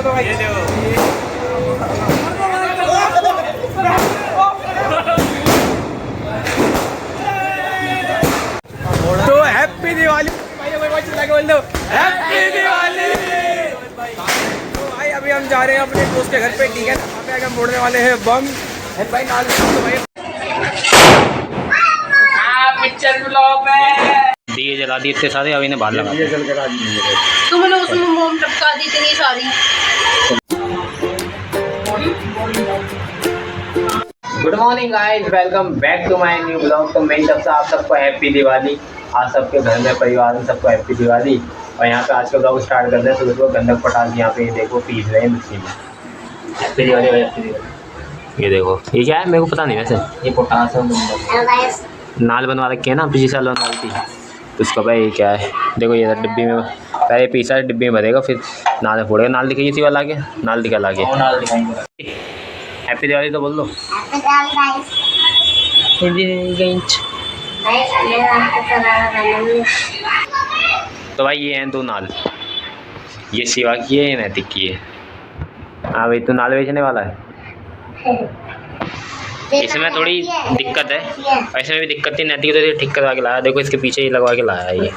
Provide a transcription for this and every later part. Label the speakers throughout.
Speaker 1: देखो भाई, तो हैप्पी दिवाली बोल दो, हैप्पी दिवाली। तो भाई अभी हम जा रहे हैं अपने दोस्त के घर पे, ठीक है। वहाँ पे हम फोड़ने वाले हैं बम। भाई नाल तो भाई पिक्चर ब्लॉग में
Speaker 2: दिए जला दिए इतने सारे, अभी इन्हें बाहर लगा दिए।
Speaker 3: तुमने उसमें मोम टपका दी इतनी सारी।
Speaker 2: Good morning guys, welcome back to my new blog. तो मेरी तरफ से आप सबको हैप्पी दिवाली। आज सबके घर में परिवार में सबको हैप्पी दिवाली। और यहाँ पे आज का ब्लॉग स्टार्ट करते हैं। सुबह सुबह गंधक पटाख यहाँ पे देखो पीस रहे हैं मिक्सी में। हैप्पी दिवाली भाई, हैप्पी दिवाली। ये देखो, ये क्या है मेरे को पता नहीं, वैसे ये पोटास है, नाल बनवा रखी है ना, पिछले साल बनवाई थी। तो उसका भाई ये क्या है, देखो ये डिब्बी में पहले पीसा डिब्बी में भरेगा, फिर नाल फोड़ेगा। नाल दिखाइए इसी वाला के, नाल दिखा लागे। हैप्पी दिवाली तो बोल दो। तो भाई ये हैं दो नाल, ये शिवा की है, ये नैतिक की है। हाँ भाई, तो नाल बेचने वाला है। इसमें थोड़ी दिक्कत है, इसमें भी दिक्कत थी। नैतिक तो ठीक करवा के लाया, देखो इसके पीछे ही लगवा के लाया है, ये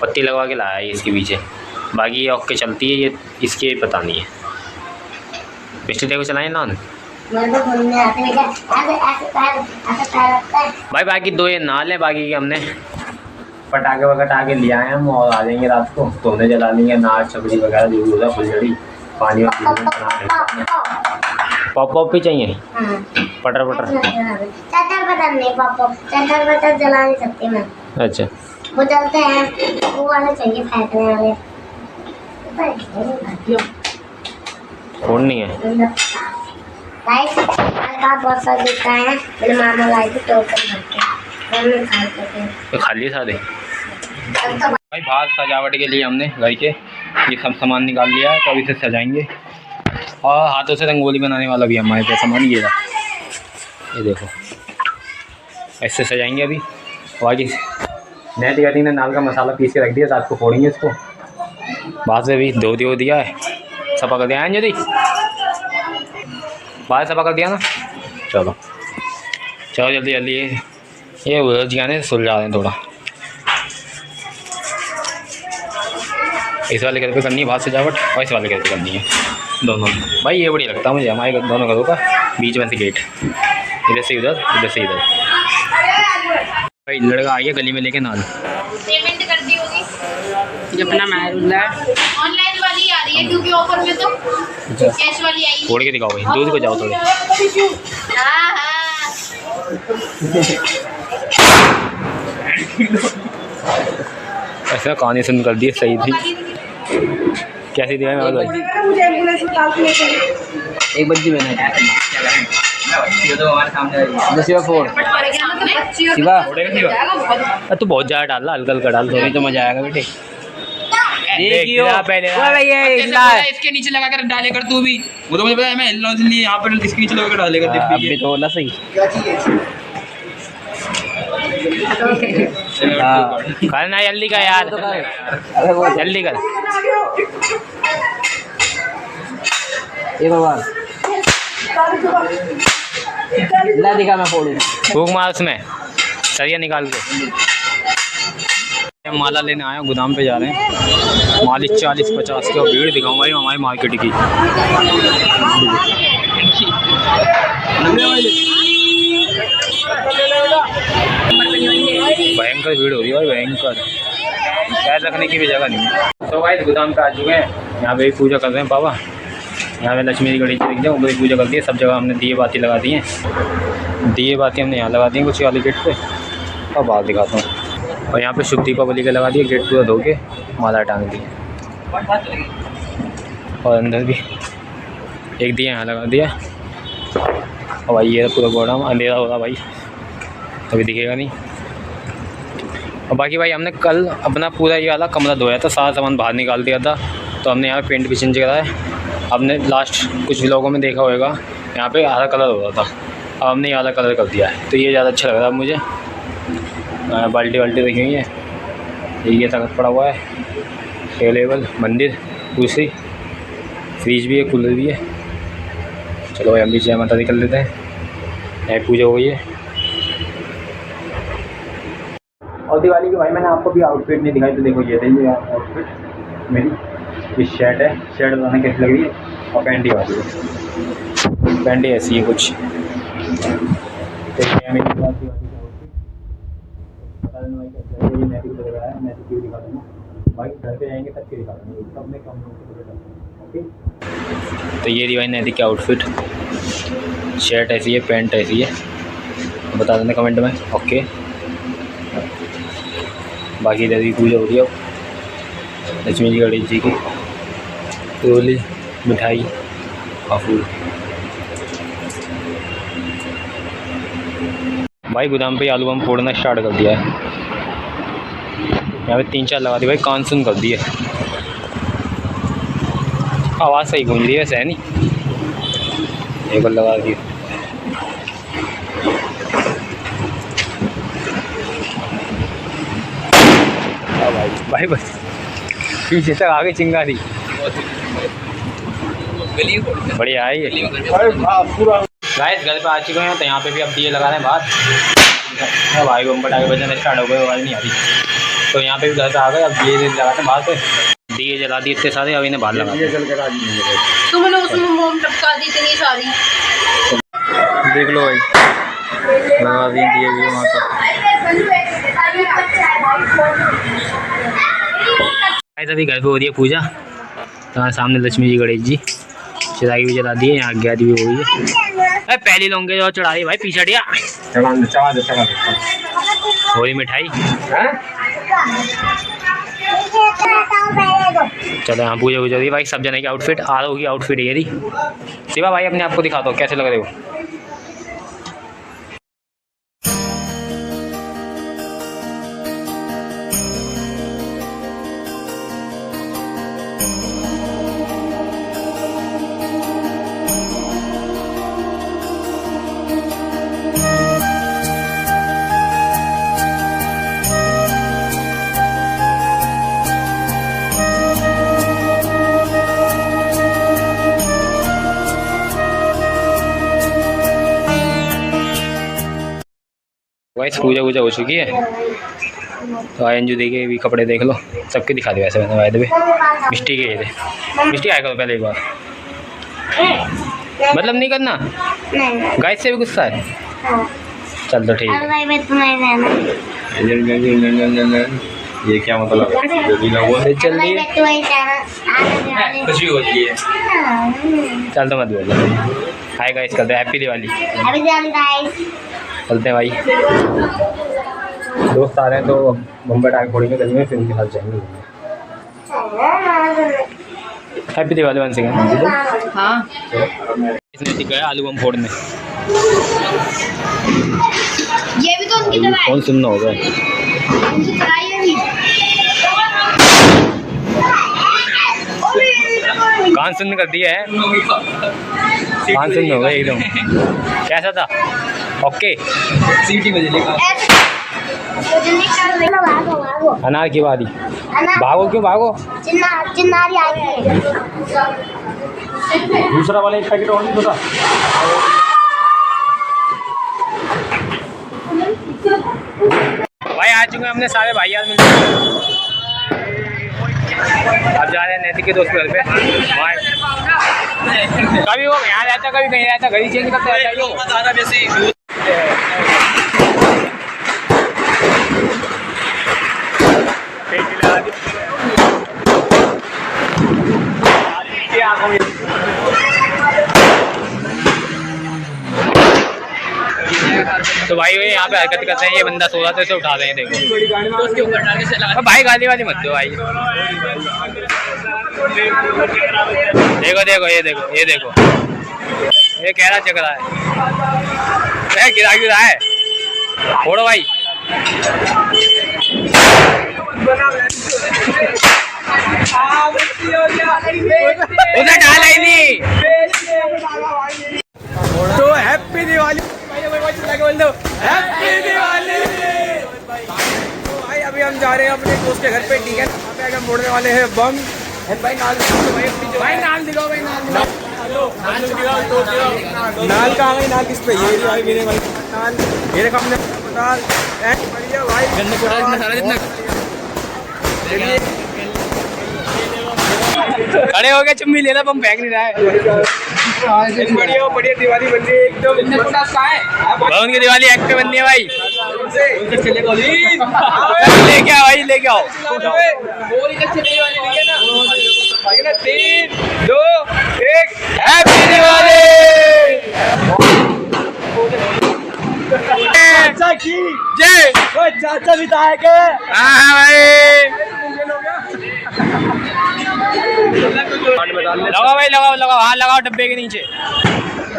Speaker 2: पत्ती लगवा के लाया है ये इसके पीछे। बाकी ये ओके चलती है, ये इसकी पता नहीं है। पिछले देखो चलाए ना भाई। बाकी दो ये नाल है, बाकी के हमने पटाखे वगैरह के ले आए हम, और आ जाएंगे रात को तो उन्हें जला लेंगे। नार छबड़ी वगैरह जो भी होता है, फुलझड़ी पानी पॉप पॉप भी चाहिए। पटर पटर
Speaker 3: नहीं, पटर जला नहीं सकती मैं।
Speaker 2: अच्छा,
Speaker 3: वो जलते हैं, वो वाले चाहिए फेंकने वाले।
Speaker 2: फोन नहीं है
Speaker 3: गाइस, आज बहुत सारे दिखा है। मेरे मामा लाए थे टोकन भर के, हमने खा सकते
Speaker 2: तो खाली सादे। भाई बाहर सजावट के लिए हमने घर के ये सब सामान निकाल लिया है, तो अभी से सजाएंगे। और हाथों से रंगोली बनाने वाला भी हमारे पास सामान ये रहा, ये देखो ऐसे सजाएंगे अभी। बाकी नए दिवाली ने नाल का मसाला पीस के रख दिया, रात को फोड़ेंगे इसको। बाहर से भी धो दिया है, सफा कर दिया है जल्दी, बाहर सफा कर दिया ना। चलो चलो जल्दी जल्दी, ये उलझ गया सुलझा रहे हैं थोड़ा। इस वाले घर पे करनी है बाहर सजावट, और इस वाले घर पे करनी है, दोनों। भाई ये बढ़िया लगता है मुझे, हमारे दोनों घरों का बीच में से गेट, इधर से उधर, इधर से इधर। भाई लड़का आ गया गली में लेके नाल।
Speaker 3: पेमेंट कर दी होगी
Speaker 1: ये अपना महरुल्ला है,
Speaker 3: ऑनलाइन वाली आ रही है क्योंकि ऑफर में तो कैश वाली आई।
Speaker 2: फोड़ के दिखाओ भाई, दूध को जाओ थोड़े।
Speaker 3: हाँ हाँ
Speaker 2: ऐसा कहानी सुन कर दी, सही थी। कैसी थी भाई?
Speaker 1: एक बच्ची मैंने शिवा फोड़ शिवा,
Speaker 2: तू बहुत ज़्यादा डाल, हल्का हल्का डाल, थोड़ी तो मजा आएगा बेटे।
Speaker 1: इसके नीचे लगा कर डाले कर तू भी, वो तो मुझे पता है, मैं हिल रहा हूं इसलिए यहाँ पर इसके नीचे लगा कर डाले कर।
Speaker 2: अभी तो बोला सही। करना जल्दी कर यार, जल्दी कर।
Speaker 1: एक बार ला दिखा, मैं फोड़ू।
Speaker 2: फूक मार उसमें, सरिया निकाल के। माला लेने आया, गोदाम पे जा रहे हैं। माली 40-50 की भीड़ दिखाऊँ भाई हमारी मार्केट की। भयंकर भीड़ हो रही है भाई, भयंकर। पैर रखने की भी जगह नहीं है। तो भाई गोदाम पे आ चुके हैं, यहाँ पे पूजा कर रहे हैं बाबा। यहाँ पे लक्ष्मी जी गणेश जी रख दिया, ऊपर पूजा कर दी है। सब जगह हमने दिए बाती लगा दी हैं, दिए बाती हमने यहाँ लगा दी हैं कुछ वाले गेट पे। और बाहर दिखाता हूँ। और यहाँ पे शुभ दीपावली के लगा दिए, गेट पूरा धो के माला टांग दी। और अंदर भी एक दिया यहाँ लगा दिया। और भाई ये पूरा गोदाम अंधेरा हो रहा भाई, अभी दिखेगा नहीं। और बाकी भाई हमने कल अपना पूरा ये वाला कमरा धोया था, सारा सामान बाहर निकाल दिया था। तो हमने यहाँ पेंट भी चेंज करा है। हमने लास्ट कुछ व्लॉगों में देखा होगा, यहाँ पे हरा कलर हो रहा था, अब हमने ये वाला कलर कर दिया है। तो ये ज़्यादा अच्छा लग रहा है मुझे। बाल्टी वाल्टी रखी हुई है, ये तखत पड़ा हुआ है, टेबल मंदिर दूसरी। फ्रिज भी है, कूलर भी है। चलो भाई हम भी जय माता दी कर लेते हैं। यहाँ पूजा हो गई है। और दिवाली की भाई मैंने आपको भी आउटफिट नहीं दिखाई, तो देखो ये देखिए आउटफिट मेरी। ये शर्ट है, शर्ट बताना कैसी लग रही है। और पैंट ही वाली है, पैंट ही ऐसी है कुछ। तो ये मेरी दिवाली की आउटफिट बता देना भाई कैसी लग रही है। नेट की तरह है, नेट की भी दिखा दूँगा भाई। घर पे जाएंगे तब की दिखा दूँगा, सब में कम ओके। तो ये रही भाई नैतिक की आउटफिट। शर्ट ऐसी है, पैंट ऐसी है, बता देना कमेंट में ओके। बाकी इधर भी पूजा हो रही है लक्ष्मी जी गणेश जी की। रोली, मिठाई और फूल। भाई गोदाम पे आलू बम फोड़ना स्टार्ट कर दिया है। यहाँ पे 3-4 लगा दी भाई, कान सुन कर दिए। आवाज़ सही गूंज रही है वैसे, है नहीं? एक बार लगा दी। भाई बस पीछे तक आगे चिंगारी बढ़िया है ये। गाइस घर पे आ चुके हैं, तो यहाँ पे भी अब दिए लगा रहे हैं बाहर। भाई बम पटाखे बजाने स्टार्ट हो गए, आवाज़ नहीं आ रही। तो यहाँ पे भी घर पे आ गए, अब दिए लगाते हैं बाहर से। दिए जला दिए इतने सारे, अब इन्हें बाहर लगा दिए।
Speaker 4: तुमने उसमें मोम टपका दी इतनी सारी।
Speaker 2: देख लो भाई, लगा दिए दिए भी वहाँ पर। अभी घर पे हो रही है पूजा। तो सामने लक्ष्मी जी गणेश जी, चिराई भी जला दिए, यहाँ आज्ञा भी हो गई है। अरे पहली लौंगे जो चढ़ा दी भाई, पीछे हटिया। हो रही मिठाई। चलो यहाँ पूजा हो रही है भाई। सब जने की आउटफिट, आरव की आउटफिट ये रही। शिवा भाई अपने आप को दिखा दो कैसे लग रहे हो। गाइस पूजा वूजा हो चुकी है, तो आयंजू देखे भी कपड़े देख लो, सबके दिखा दिया वैसे मैंने वायदे पे। मिष्टी के ये थे, मिष्टी आया करो पहले एक बार। मतलब नहीं करना, गाइस से भी गुस्सा है। चल तो ठीक है। ये क्या मतलब है? चल रही है खुशी हो रही है। चल तो मत बोल। हाय गाइस, करते हैं हैप्पी दिवाली। चलते हैं भाई, दोस्त आ रहे हैं तो बम पटाखे फोड़ेंगे गली में, फिर उनके साथ जाएंगे। Happy Diwali one second.
Speaker 4: हाँ
Speaker 2: इसने ठीक है आलू बम फोड़ने।
Speaker 4: ये भी तो उनकी दवाई।
Speaker 2: कौन सुनना होगा?
Speaker 4: उनकी दवाई है भी।
Speaker 2: कान सुन कर दिया है, कान सुन हो गए एकदम। कैसा था? ओके सीटी बजे लेगा। अनार की बारी। भागो क्यों भागो?
Speaker 3: चिन्नारी आई है।
Speaker 2: दूसरा वाला एक पैकेट और नहीं होता। भाई आ चुके हैं अपने सारे भाई यार मिलकर। अब जा रहे हैं नैतिक के दोस्त के घर पे। कभी वो यहाँ रहता, कभी कहीं रहता, घर ही चेंज करता रहता है। तो भाई वो यहाँ पे हरकत करते हैं। ये बंदा सो रहा तो इसे उठा रहे हैं। देखो भाई गाली वाली मत दो भाई। देखो देखो ये देखो ये देखो, ये कह रहा चक रहा है, गिरा गिरा है। फोड़ो भाई। उधर डाला ही नहीं।
Speaker 1: तो हैप्पी दिवाली बोल दो, हैप्पी दिवाली। तो भाई अभी हम जा रहे हैं अपने दोस्त के घर पे, ठीक है? वहाँ पे हम फोड़ने वाले हैं बम। भाई नाल दिखाओ भाई नाल कहाँ गई नाल किस पे ये भाई मेरे भाई नाल ये रखा हमने अस्पताल बढ़िया भाई गंदे कोड़ा इतना सारा जितना खड़े हो गए चुम्मी लेना बम फेंक नहीं रहा है बढ़िया बढ़िया दिवाली बन रही है एकदम भवन की दिवाली एक्ट बननी है भाई लेके आओ भाई लेके आओ 3 2 1 हैप्पी दिवाली चाचा की जय चाचा बिताए के हाँ भाई लगाओ भाई लगाओ लगाओ हाँ लगाओ डब्बे के नीचे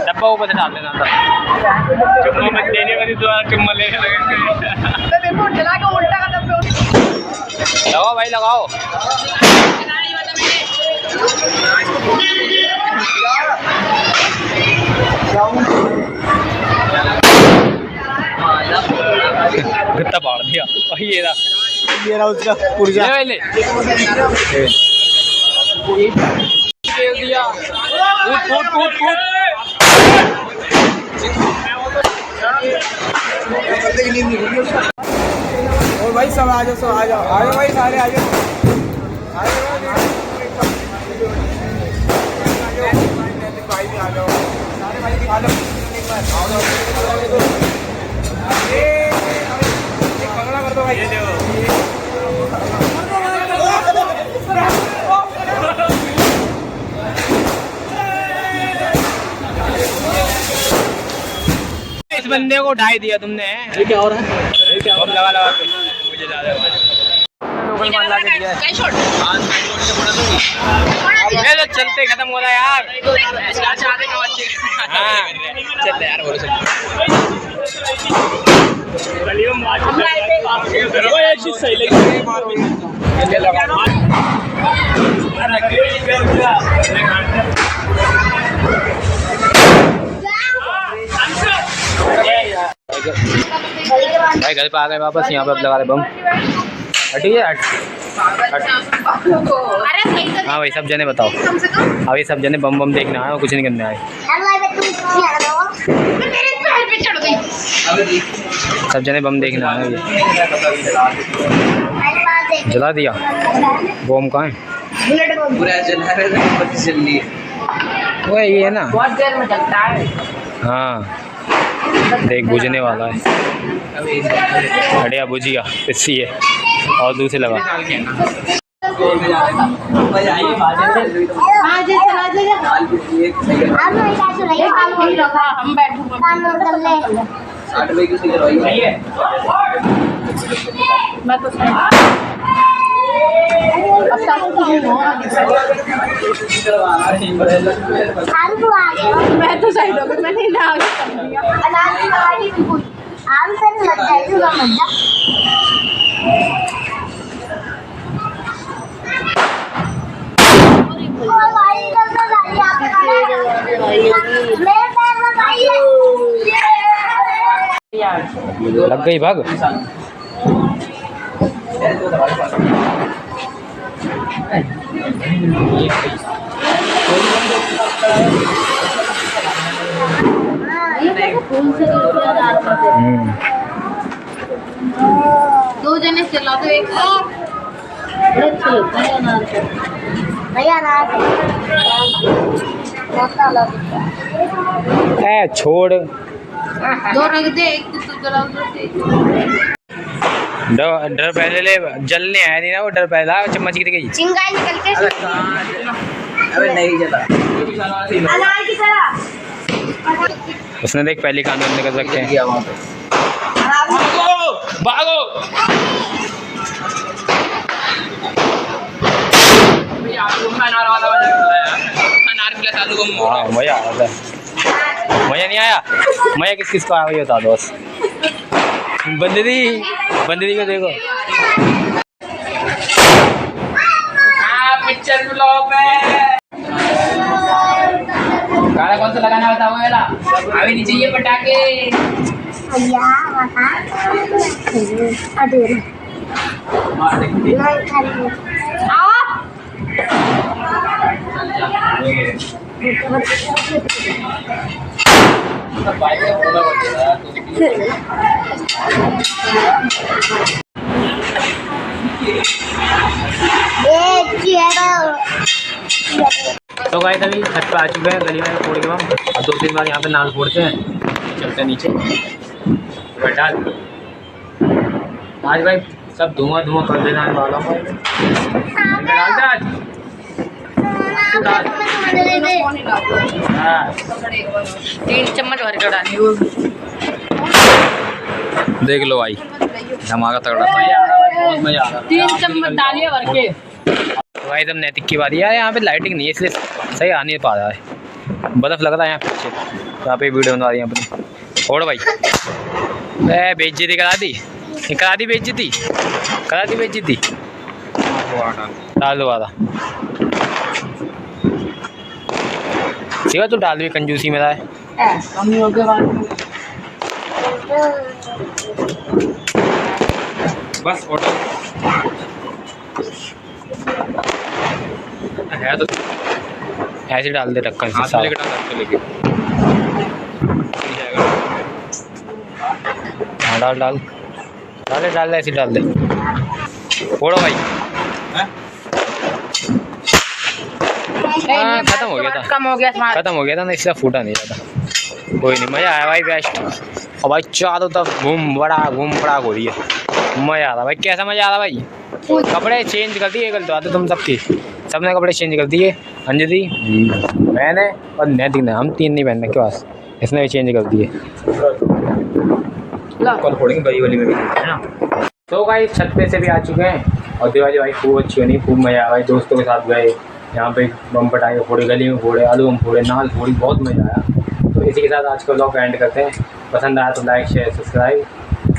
Speaker 1: डब्बा ऊपर से डाल देना अंदर चुम्मा मत देने वाली तो चुम्मा लेने लगे
Speaker 4: देखो जला के उल्टा कर डब्बे
Speaker 1: लगाओ भाई लगाओ गत्ता फाड़ दिया ये रहा उसका पुर्जा ले दिया कूद कूद कूद और भाई सब आ जाओ आ जाओ भाई सारे आ जाओ भाई भी आ जाओ सारे भाई दिखा लो पकड़ा कर दो भाई ये देखो इस बंदे को उठाई दिया तुमने ये क्या हो रहा है ये क्या हो लगा लगा के मुझे ज्यादा लोकल माल ला के दिया है ये तो चलते खत्म हो रहा है यार हाँ चलते यार बोलो सही लगी भाई घर पे आ गए वापस यहाँ पे लगा रहे बम ठीक है हाँ भाई सब जने बताओ अभी सब जने बम बम देखने आए और कुछ नहीं करने आए सब जने बम देखने आए जला दिया बम कहाँ है वो ये है ना बहुत देर में चलता है हाँ देख बुझने वाला है बढ़िया बुझिया पिस्सी है और दूसरे लगा
Speaker 4: हम मैं तो साइड हो गई मैंने ना
Speaker 3: आम से लग जाएगा मजा
Speaker 1: लग गई भाग
Speaker 4: दो जने चला दो एक
Speaker 1: छोड़
Speaker 4: दो रख दे एक तो जला
Speaker 1: डर पहले ले जलने आया नहीं ना वो डर पहला चम्मच गिर गई
Speaker 3: चिंगारी निकलते
Speaker 2: अबे नहीं जला
Speaker 3: अनार की तरह
Speaker 1: उसने देख पहली कानून निकल सकते हैं भागो हाँ मजा आ रहा था मजा नहीं आया मजा किस किस को आया बता दो बंदरी को देखो पिक्चर ब्लॉग में गाना कौन सा लगाना बताओ मेरा अभी नहीं चाहिए पटाखे
Speaker 3: अधूरे
Speaker 2: तो गाइस अभी छत पे आ चुके हैं गली में फोड़ के हम और 2-3 बार यहाँ पे नाल फोड़ते हैं, चलते हैं नीचे बैठा। आज भाई सब धुआं धुआं कर देना है वाला आज हाँ
Speaker 4: 3 चम्मच भर के डाली वो
Speaker 1: देख लो भाई धमाका तगड़ा था।
Speaker 2: बहुत मजा आ रहा है।
Speaker 4: 3 चम्मच डालिए भर के।
Speaker 2: भाई एकदम नैतिक की बात है, यहाँ पे लाइटिंग नहीं है इसलिए सही आ नहीं पा रहा है, बर्फ लग रहा है यहाँ पीछे, यहाँ पे वीडियो बना रही है अपनी। छोड़ भाई बेइज्जती करा दी बेइज्जती डाल दो वाला सीधा तो डाल भी कंजूसी मेरा है। बस ऑटो है तो ऐसे डाल दे ढक्कन से साथ लेके हाँ डाल दे ऐसे डाल दे। फोड़ो भाई हाँ खत्म हो गया था ना इसलिए फूटा नहीं जाता। कोई नहीं मज़ा आया भाई बेस्ट। और भाई चारों तरफ घूम बड़ा हो रही है, मज़ा आ रहा भाई। कैसा मज़ा आ रहा भाई? कपड़े चेंज कर दिए कल तो आते तुम सबने कपड़े चेंज कर दिए। अंजलि मैंने और नैतिक ने, हम 3 नहीं पहनने के पास, इसने भी चेंज कर दिए। कल फोड़ेंगे बड़ी वाली में भी है ना। तो भाई छत पे से भी आ चुके हैं और दिवाली भाई खूब अच्छी बनी, खूब मज़ा आया भाई। दोस्तों के साथ गए यहाँ पे बम पटाखे फोड़े, गली में फोड़े, आलू बम फोड़े, नाल फोड़ी, बहुत मज़ा आया। तो इसी के साथ आज का व्लॉग एंड करते हैं। पसंद आया तो लाइक शेयर सब्सक्राइब।